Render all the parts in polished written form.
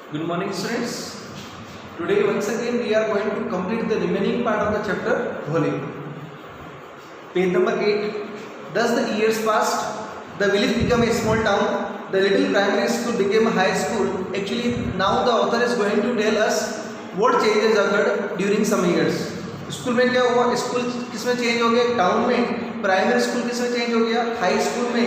Good morning, students. Today, once again, we are going to complete the remaining part of the chapter Holi. Page number 8. Thus the years passed. The village became a small town. The little primary school became a high school. Actually, now the author is going to tell us what changes occurred during some years. School में क्या हुआ? School किस में change हो गया? Town में. Primary school किस में चेंज हो गया? हाई स्कूल में.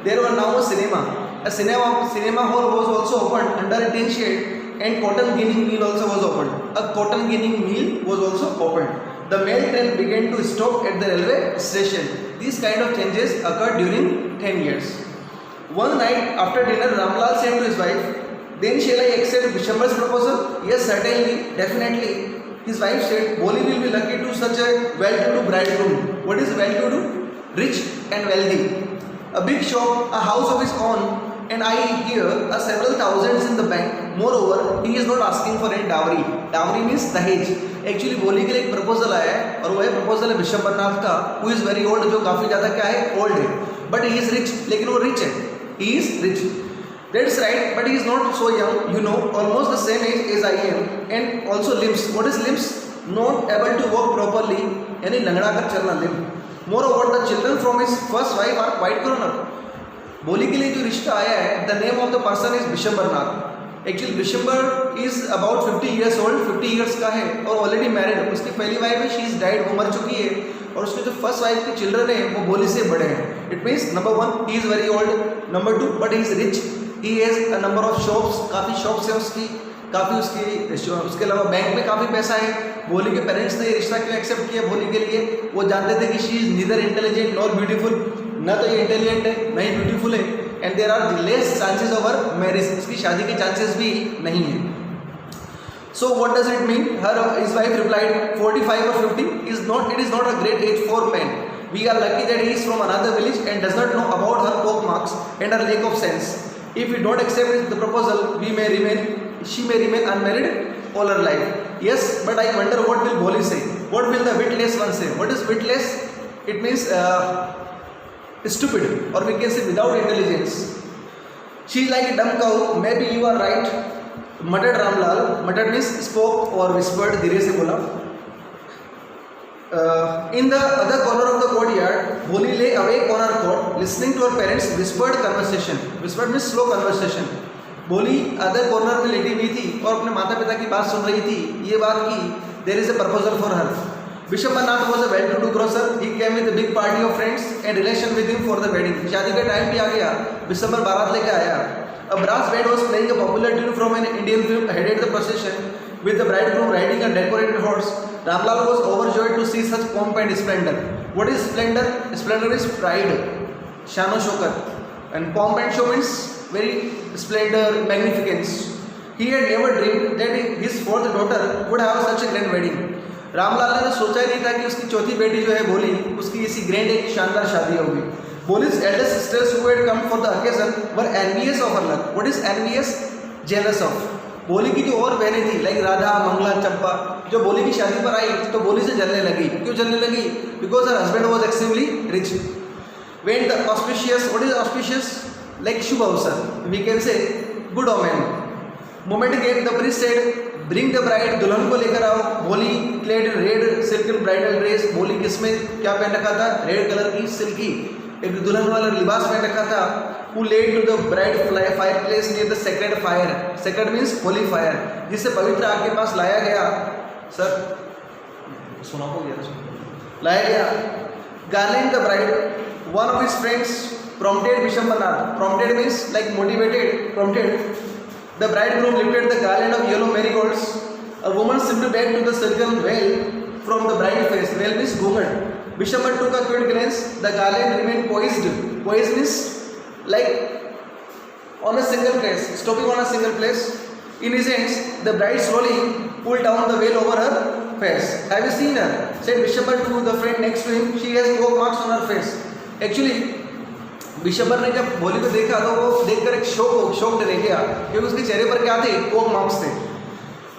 There were now a cinema. A cinema hall was also opened under a tin shed, and cotton ginning mill also was opened. A cotton ginning mill was also opened. The mail train began to stop at the railway station. These kind of changes occurred during 10 years. One night after dinner, Ramlal said to his wife, "Then shall I accept Bishambar's proposal?" "Yes, certainly, definitely." His wife said, "Boli will be lucky to such a well-to-do bridegroom." What is well-to-do? Rich and wealthy. A big shop, a house of his own, and I hear several thousands in the bank. Moreover, he is not asking for any dowry. Dowry means दहेज. Actually बोली के लिए एक proposal आया है, और वो है प्रपोजल है विशंबरनाथ का, who is very old, जो काफी ज्यादा क्या है, old है, but he is rich. लेकिन वो rich है, he is rich. That's right, but he is not so young. You know, almost the same age as I am, and also limbs. What is limbs? Not able to walk properly, यानी लंगड़ा कर चलना limb. Moreover, the children from his first wife are quite grown up. बोली के लिए जो रिश्ता आया है, the name of the person is Vishambharnath. Actually Vishambhar is about 50 years old, 50 years का है और ऑलरेडी मैरिड. उसकी पहली वाइफ है, शी इज डाइड, वो मर चुकी है, और उसके जो फर्स्ट वाइफ के चिल्ड्रन है वो बोली से बड़े हैं. It means number 1 he is very old, number 2 but he is rich, he has a number of shops, काफ़ी शॉप्स हैं उसकी, काफ़ी उसके अलावा बैंक में काफ़ी पैसा है. बोली के पेरेंट्स ने ये रिश्ता क्यों एक्सेप्ट किया बोली के लिए? वो जानते थे कि she is neither intelligent nor beautiful, ना तो ये इंटेलिजेंट है ना ही ब्यूटीफुल है, and there are less chances of her marriage, इसकी शादी के चांसेस भी नहीं है. So what does it mean? Her his wife replied 45 or 50 it is not a great age for man. We are lucky that he is from another village and does not know about her पोक marks and her lack of sense. If we don't accept the proposal she may remain unmarried all her life. Yes, but I wonder what will Boli say? What will the witless one say? What is witless? It means stupid, or we can say without intelligence. She is like a dumb cow. Maybe you are right, muttered Ramlal. Muttered means spoke or whispered, धीरे से बोला. In the other corner of the courtyard, Boli lay awake on her cot, listening to her parents' whispered conversation. Whispered means slow conversation. बोली other corner में लेटी हुई थी और अपने माता पिता की बात सुन रही थी. ये बात की there is a proposal for her. Vishambharnath was a well to do grocer. He came with a big party of friends and relation with him for the wedding. शादी का टाइम भी आ गया, विशंबर बारात लेके आया. A brass band was playing a popular tune from an Indian film headed the procession with the bridegroom riding a decorated horse. Ramlal was overjoyed to see such pomp and splendor. What is splendor? Splendor is pride, shano shokat, and pomp and show means very splendor, magnificence. He had never dreamed that his fourth daughter would have such a grand wedding. Ramlal ने तो सोचा ही नहीं था कि उसकी चौथी बेटी जो है बोली, उसकी इसी ग्रैंड एक शानदार शादी होगी. Boli's elder sisters who had come for the occasion were envious of her luck. What is envious? Jealous of. बोली की जो और बहनें थी लाइक राधा, मंगला, चंपा, जो बोली की शादी पर आई तो बोली से जलने लगी. क्यों जलने लगी? Because her husband was extremely rich. When the auspicious, what is auspicious? Like शुभ अवसर, we can say good omen. Moment came, the priest said, "Bring the bride." दुल्हन को लेकर आओ. बोली clad in red silken bridal dress. बोली किसमें क्या पहन रखा था? रेड कलर की सिल्की एक दुल्हन वाला लिबास पहन रखा था. Who laid to the bride fireplace near the sacred fire. Sacred means holy fire. जिसे पवित्र आग के पास लाया गया. सर सुना हो गया? लाया गया. Garland the bride. One of his friends prompted Vishambarnath. Prompted means like motivated, prompted. The bridegroom lifted the garland of yellow marigolds. A woman slipped back to the silken veil from the bride's face. Veil means ghungat. Vishambar took a quick glance. The garland remained poised. Poised means like on a single place, stopping on a single place. In his hands, the bride slowly pulled down the veil over her face. Have you seen her? Said Vishambar to the friend next to him. She has poke marks on her face. Actually, Vishambar ने जब बोली को देखा तो वो देखकर एक shocked रह गया क्योंकि उसके चेहरे पर क्या थे? पोक मार्क्स थे.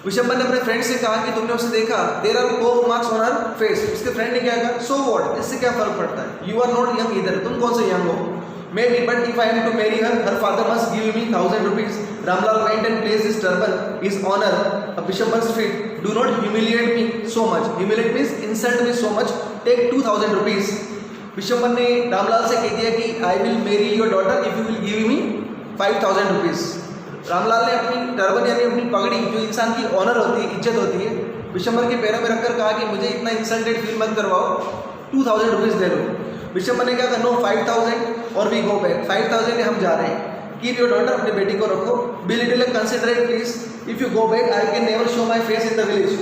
विशंबर ने अपने फ्रेंड से कहा कि तुमने उसे देखा, देयर आर पोक मार्क्स ऑन हर फेस. उसके फ्रेंड ने क्या कहा? सो व्हाट, इससे क्या फर्क पड़ता है? यू आर नॉट यंग इधर, तुम कौन से यंग हो? Maybe, but if I am to marry her, her father must give me 1,000 rupees. Ramlal went and placed his turban, his honor, a Bishambar's feet. Do not humiliate me so much. Humiliate means insult me so much. Take 2,000 rupees. Bishambar ने रामलाल से कह दिया कि I will marry your daughter if you will give me 5,000 rupees. Ramlal ने अपनी turban यानी अपनी पगड़ी जो इंसान की ऑनर होती है, इज्जत होती है, बिशंबर के पैरों में रखकर कहा कि मुझे इतना इंसल्टेड फील मत करवाओ, 2,000 रुपीज़ दे दो। बिशंबर ने क्या कहा, नो 5,000 और वी गो बैक, 5,000 हम जा रहे हैं, कीप योर डॉटर, अपने बेटी को रखो, be little considerate please, if you go back I can never show my face in the village.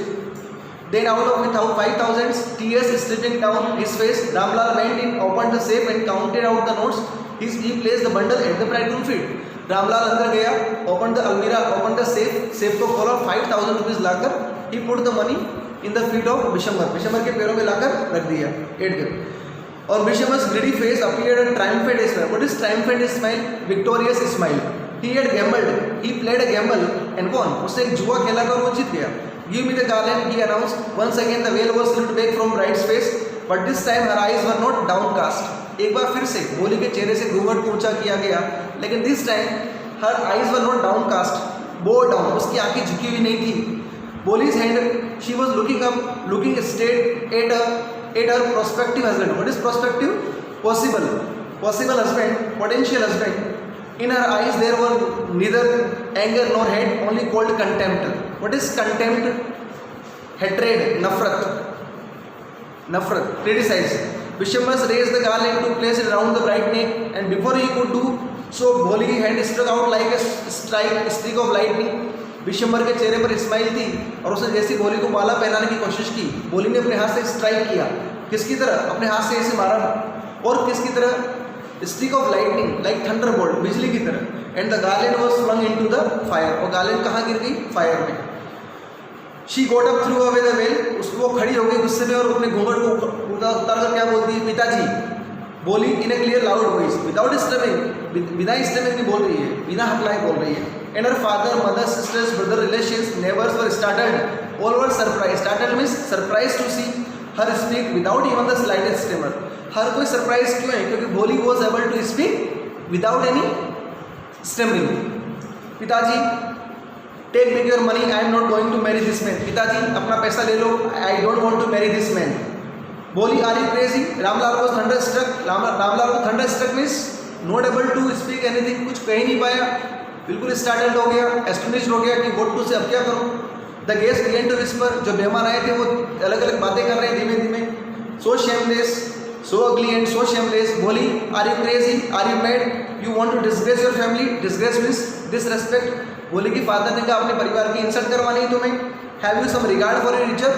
Then out of 5,000, tears slipping down his face, Ramlal went in, opened the safe and counted out the notes. He placed the bundle at the bridegroom's feet. Ramlal अंदर गया, opened the almirah, opened the safe को खोला, 5,000 rupees locker he put the money in the feet of Bishambar, Bishambar के पैरों में लाकर रख दिया, eight गए। और बिशंबर's greedy face appeared a triumphant smile. What is triumphant smile? Victorious smile. He had gambled, he played a gamble and won. उसने एक जुआ खेला कर वो जीत गया। Give me the garland, he announced. Once again the veil was slipped back from bride's face, but this time her eyes were not downcast. एक बार फिर से भोली के चेहरे से घूंघट को ऊंचा किया गया, लेकिन this time her eyes were not downcast, bowed down. उसकी आंखें झुकी हुई नहीं थी। Boli's hand, she was looking up, looking straight at her prospective husband. What is prospective? Possible husband, potential husband. In her eyes there were neither anger nor hate, only cold contempt. What is contempt? Hatred, nafrat, criticize. Bishambar raised the garland to place it around the bride's neck, and before he could do so, Bholi's hand struck out like a streak of lightning. Bishambar के चेहरे पर smile थी और उसने जैसे भोली को माला पहनाने की कोशिश की, भोली ने अपने हाथ से स्ट्राइक किया। किसकी तरह? अपने हाथ से ऐसे मारा, और किसकी तरह? Streak of lightning, like thunderbolt, बिजली की तरह। And the garland was flung into the fire, और गार्लैंड कहाँ गिर गई? फायर में। She got up, threw away the veil, उसको खड़ी हो गई गुस्से में और अपने घूंघट को उतार कर क्या बोलती है? पिताजी। बोली in a clear loud voice, without stammering, बिना स्टमिंग बोल रही है, बिना हकलाए बोल रही है। And her father, mother, sisters, brother, relations, neighbors were startled. All were surprised. Startled means surprised to see her speak without even the slightest tremor. हर कोई surprise क्यों है? क्योंकि भोली was able to speak without any stammering. पिताजी, take back your money. I am not going to marry this man. पिताजी, अपना पैसा ले लो. I don't want to marry this man. भोली, are you crazy? Ramlal was thunderstruck. Ramlal को thunderstruck means not able to speak anything. कुछ कह ही नहीं पाया, बिल्कुल स्टार्टल्ड हो गया, एस्टोनिश्ड हो गया कि व्हाट टू से, अब क्या करूं? The guest began to whisper, जो मेहमान आए थे वो अलग अलग बातें कर रहे हैं धीमे धीमे। सो shameless, so ugly and so shameless. बोली, are you crazy? Are you mad? You want to disgrace your family? Disgrace means disrespect. बोली कि फादर ने कहा अपने परिवार की इंसल्ट करवानी है तुम्हें। Have you some regard for your इज्जत?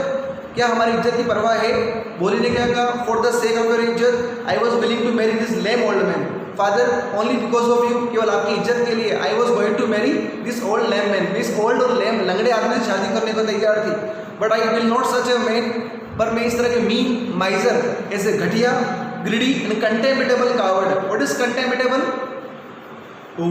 क्या हमारी इज्जत की परवाह है? बोली ने क्या कहा? For the sake of your izzat I was willing to marry this lame old man. Father, only because of you, केवल आपकी इज्जत के लिए, I was going to marry this old lame man. This old और लैम, लंगड़े आदमी से शादी करने को तैयार थी, but I will not such a man, पर मैं इस तरह के मीन, माइजर, ऐसे घटिया, greedy and contemptible coward. What is contemptible?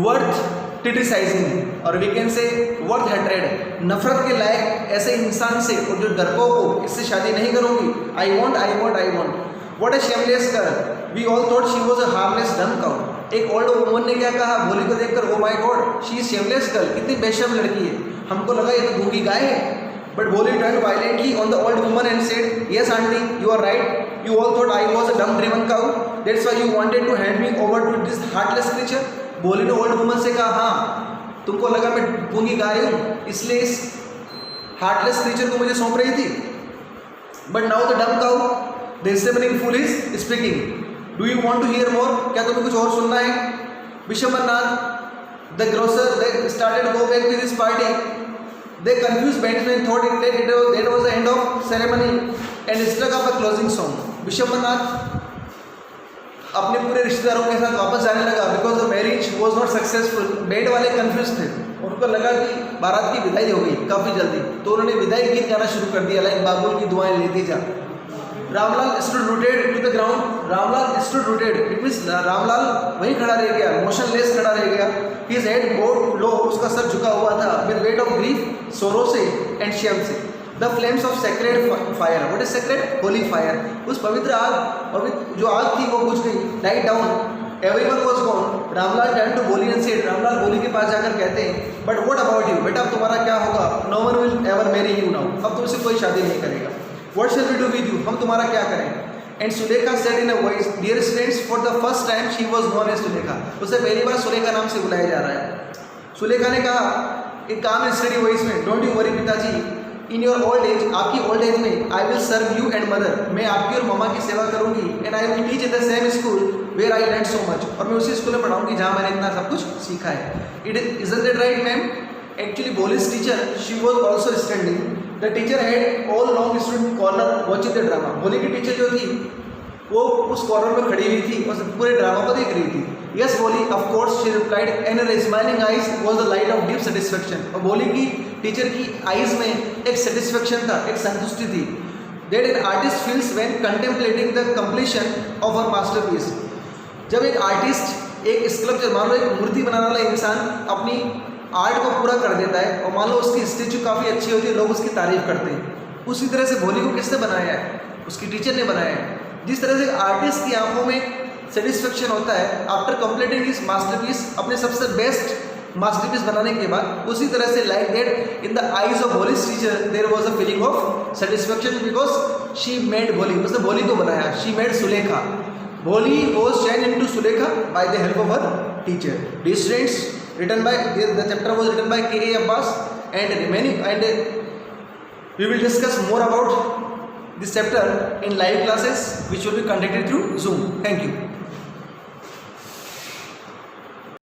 Worth criticising, और we can say worth hatred, नफरत के लायक ऐसे इंसान से, और जो डरपोक हो, इससे शादी नहीं करूंगी। I won't. What a shameless girl, we all thought she was a harmless dumb cow. एक ओल्ड वुमन ने क्या कहा भोली को देखकर? Oh my god, she is shameless girl, कितनी बेशर्म लड़की है, हमको लगा ये तो गूंगी गाय है। But Bholi turned violently on the old woman and said, yes aunty, you are right, you all thought I was a dumb driven cow, that's why you wanted to hand me over to this heartless creature. Bholi ने old woman से कहा, हाँ तुमको लगा मैं गूंगी गाय हूँ, इसलिए इस हार्टलेस क्रीचर को मुझे सौंप रही थी। But now the dumb cow, the stammering fool is speaking. Do you want to hear more? क्या तुम्हें कुछ और सुनना है? Bishambarnath, the grocer, they started go back to this party. They confuse bandsman thought that was the end of ceremony and struck up a closing song. बिशंबरनाथ अपने पूरे रिश्तेदारों के साथ वापस जाने लगा, because the marriage was not successful. Band वाले confuse थे, उनको लगा कि बारात की विदाई हो गई काफ़ी जल्दी, तो उन्होंने विदाई गीत गाना शुरू कर दिया, लाइक बाबुल की दुआएं लेती जा। Ramlal stood rooted to the ground. Ramlal stood rooted, it means Ramlal वहीं खड़ा रह गया, मोशनलेस खड़ा रह गया। His head bowed low, उसका सर झुका हुआ था, with weight of grief, sorrow से and shame से। The flames of sacred fire, what is sacred? Holy fire, उस पवित्र आग, जो आग थी वो बुझ गई, died down, everyone was gone, Ramlal turned to Boli and said, Ramlal बोली के पास जाकर कहते हैं, but what about you? बेटा अब तुम्हारा क्या होगा? No one will ever marry you now. अब तुमसे कोई शादी नहीं करेगा. What shall we do with you? हम तुम्हारा क्या करें? And Sulekha said in a voice, dear students, for the first time she was known as Sulekha. उसे पहली बार सुलेखा नाम से बुलाया जा रहा है. सुलेखा ने कहा एक काम स्टडी वॉइस में, डोंट यू वरी पिताजी, इन योर ओल्ड एज, आपकी ओल्ड एज में, I will serve you and mother, मैं आपकी और मम्मा की सेवा करूंगी, and I will teach in the same school where I learn so much, और मैं उसी स्कूल में पढ़ाऊंगी जहाँ मैंने इतना सब कुछ सीखा है. It isn't that right ma'am? Actually Bholi's teacher, she was also standing. The teacher had all long stood corner watching the drama. Bholi की टीचर जो थी वो उस कॉर्नर में खड़ी हुई थी और पूरे ड्रामा को देख रही थी. यस बोली, of course she replied, and her smiling eyes was the light of deep satisfaction. और बोली की टीचर की आईज में एक सेटिस्फैक्शन था, एक संतुष्टि थी. That an artist feels when contemplating the completion of her masterpiece. जब एक आर्टिस्ट एक स्कल्पचर, मान लो एक मूर्ति बनाने वाला इंसान अपनी आर्ट को पूरा कर देता है और मान लो उसकी स्टेचू काफ़ी अच्छी होती है, लोग उसकी तारीफ करते हैं, उसी तरह से भोली को किसने बनाया है? उसकी टीचर ने बनाया है. जिस तरह से आर्टिस्ट की आंखों में सेटिस्फेक्शन होता है आफ्टर कंप्लीटिंग हिज मास्टरपीस, अपने सबसे बेस्ट मास्टरपीस बनाने के बाद, उसी तरह से like that in the eyes of Bholi's teacher there was a feeling of satisfaction because she made Bholi, उसने भोली को बनाया. She made Sulekha. Bholi was change into Sulekha by the help of her teacher. Dear students, written by the chapter was written by K.A. Abbas, and remaining, and we will discuss more about this chapter in live classes which will be conducted through Zoom. Thank you.